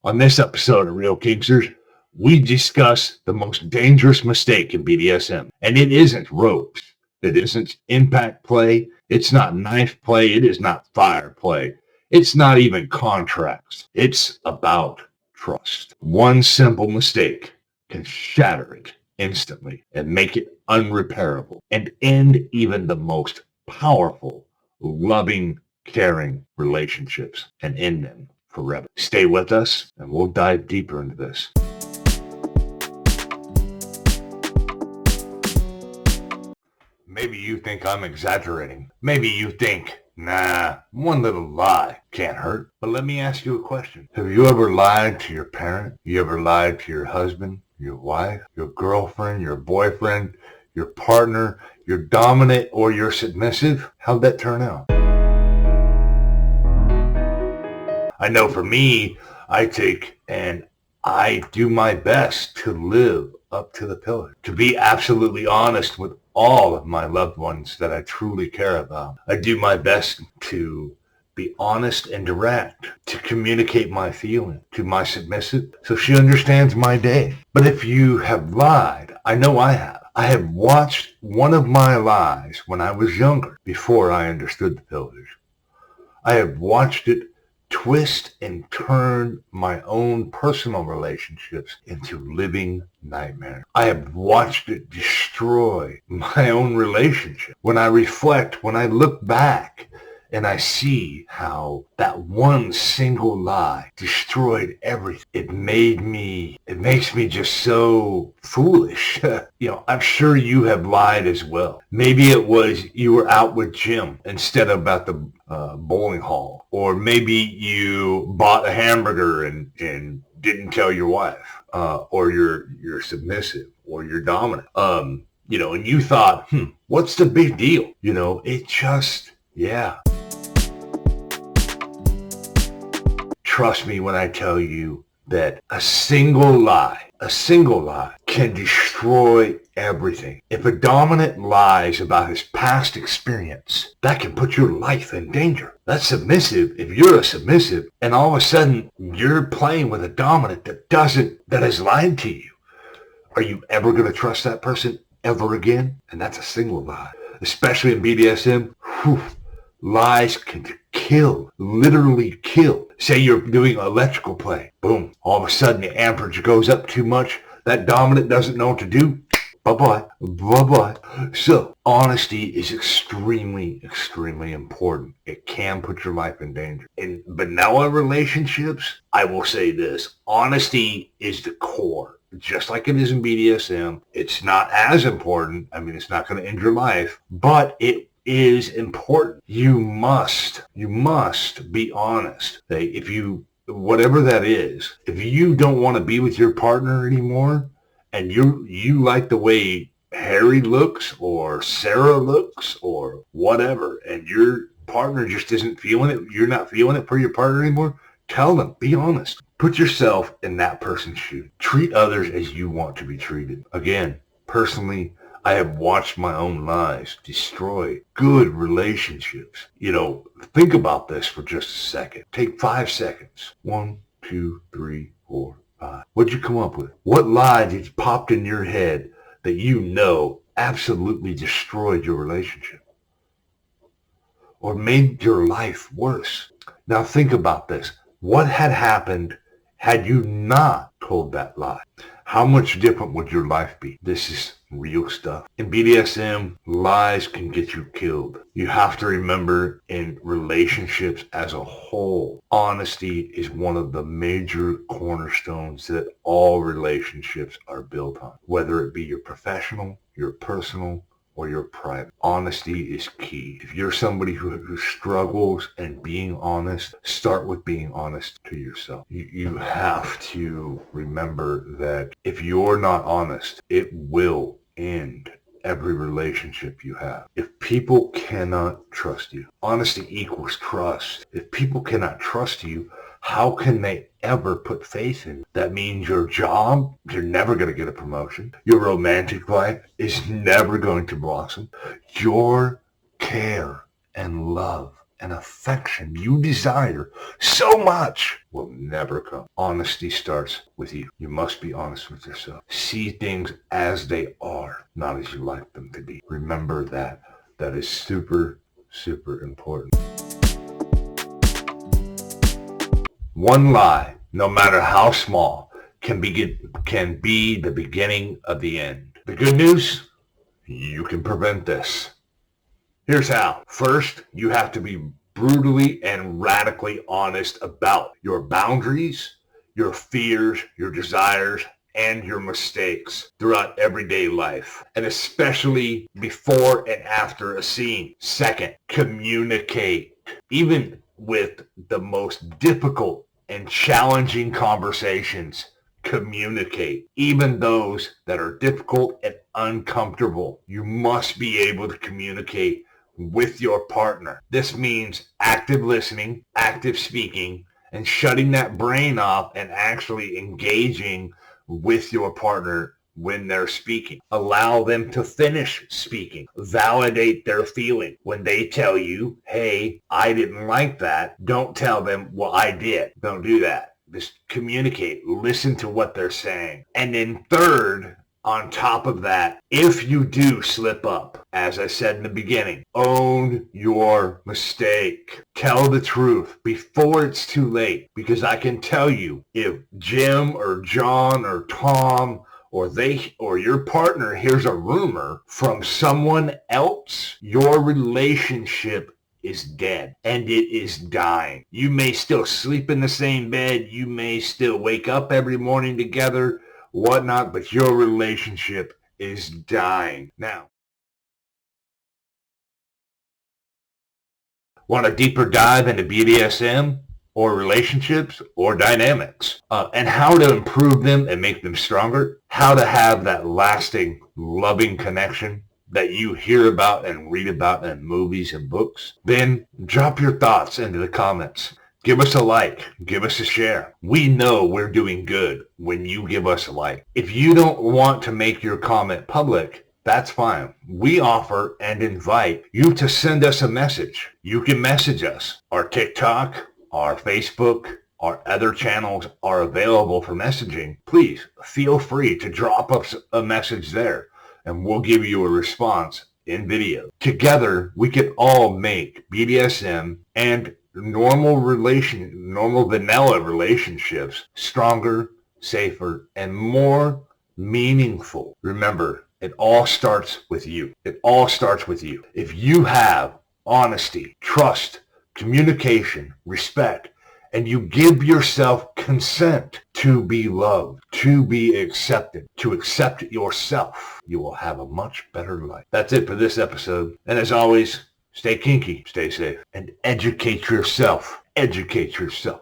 On this episode of Real Kinksters, we discuss the most dangerous mistake in BDSM. And it isn't ropes. It isn't impact play. It's not knife play. It is not fire play. It's not even contracts. It's about trust. One simple mistake can shatter it instantly and make it unrepairable and end even the most powerful, loving, caring relationships and end them forever. Stay with us and we'll dive deeper into this. Maybe you think I'm exaggerating. Maybe you think, nah, one little lie can't hurt. But let me ask you a question. Have you ever lied to your parent? You ever lied to your husband, your wife, your girlfriend, your boyfriend, your partner, your dominant or your submissive? How'd that turn out? I know for me, I take and I do my best to live up to the pillar, to be absolutely honest with all of my loved ones that I truly care about. I do my best to be honest and direct, to communicate my feeling to my submissive so she understands my day. But if you have lied, I know I have. I have watched one of my lies when I was younger, before I understood the pillars. I have watched it twist and turn my own personal relationships into living nightmares. I have watched it destroy my own relationship. When I reflect, when I look back and I see how that one single lie destroyed everything, it makes me just so foolish. I'm sure you have lied as well. Maybe it was you were out with Jim instead of at the bowling hall. Or maybe you bought a hamburger and didn't tell your wife, or your submissive or your dominant. And you thought, what's the big deal? It just, yeah. Trust me when I tell you that a single lie can destroy everything. If a dominant lies about his past experience, that can put your life in danger. That's submissive. If you're a submissive and all of a sudden you're playing with a dominant that has lied to you, are you ever going to trust that person ever again? And that's a single lie. Especially in BDSM, lies can kill, literally kill. Say you're doing electrical play. Boom. All of a sudden the amperage goes up too much. That dominant doesn't know what to do. Bye-bye. Bye-bye. So honesty is extremely, extremely important. It can put your life in danger. In vanilla relationships, I will say this. Honesty is the core. Just like it is in BDSM. It's not as important. It's not going to end your life, but it is important. You must be honest. Whatever that is, if you don't want to be with your partner anymore and you like the way Harry looks or Sarah looks or whatever, and your partner just isn't feeling it, you're not feeling it for your partner anymore, tell them. Be honest. Put yourself in that person's shoes. Treat others as you want to be treated. Again, personally, I have watched my own lies destroy good relationships. Think about this for just a second. Take 5 seconds. 1, 2, 3, 4, 5. What'd you come up with? What lie just popped in your head that absolutely destroyed your relationship or made your life worse? Now think about this. What had happened had you not told that lie? How much different would your life be? This is real stuff. In BDSM, lies can get you killed. You have to remember, in relationships as a whole, honesty is one of the major cornerstones that all relationships are built on. Whether it be your professional, your personal, or your private. Honesty is key. If you're somebody who struggles in being honest, start with being honest to yourself. You have to remember that if you're not honest, it will end every relationship you have. If people cannot trust you, honesty equals trust. If people cannot trust you, how can they ever put faith in you? That means your job, you're never going to get a promotion. Your romantic life is never going to blossom. Your care and love and affection you desire so much will never come. Honesty starts with you. You must be honest with yourself. See things as they are, not as you like them to be. Remember that. That is super, super important. One lie, no matter how small, can be the beginning of the end. The good news? You can prevent this. Here's how. First, you have to be brutally and radically honest about your boundaries, your fears, your desires, and your mistakes throughout everyday life, and especially before and after a scene. Second, communicate. Even with the most difficult and challenging conversations, communicate. Even those that are difficult and uncomfortable, you must be able to communicate with your partner. This means active listening, active speaking, and shutting that brain off and actually engaging with your partner when they're speaking. Allow them to finish speaking. Validate their feeling. When they tell you, hey, I didn't like that, don't tell them, well, I did. Don't do that. Just communicate. Listen to what they're saying. And then third, on top of that, if you do slip up, as I said in the beginning, own your mistake. Tell the truth before it's too late. Because I can tell you, if Jim or John or Tom or your partner hears a rumor from someone else, your relationship is dead and it is dying. You may still sleep in the same bed. You may still wake up every morning together, whatnot, but your relationship is dying. Now, want a deeper dive into BDSM or relationships or dynamics and how to improve them and make them stronger, how to have that lasting, loving connection that you hear about and read about in movies and books? Then drop your thoughts into the comments. Give us a like. Give us a share. We know we're doing good when you give us a like. If you don't want to make your comment public, that's fine. We offer and invite you to send us a message. You can message us. Our TikTok, our Facebook, our other channels are available for messaging. Please feel free to drop us a message there and we'll give you a response in video. Together, we can all make BDSM and normal vanilla relationships stronger, safer, and more meaningful. Remember, it all starts with you. It all starts with you. If you have honesty, trust, communication, respect, and you give yourself consent to be loved, to be accepted, to accept yourself, you will have a much better life. That's it for this episode. And as always, stay kinky, stay safe, and educate yourself. Educate yourself.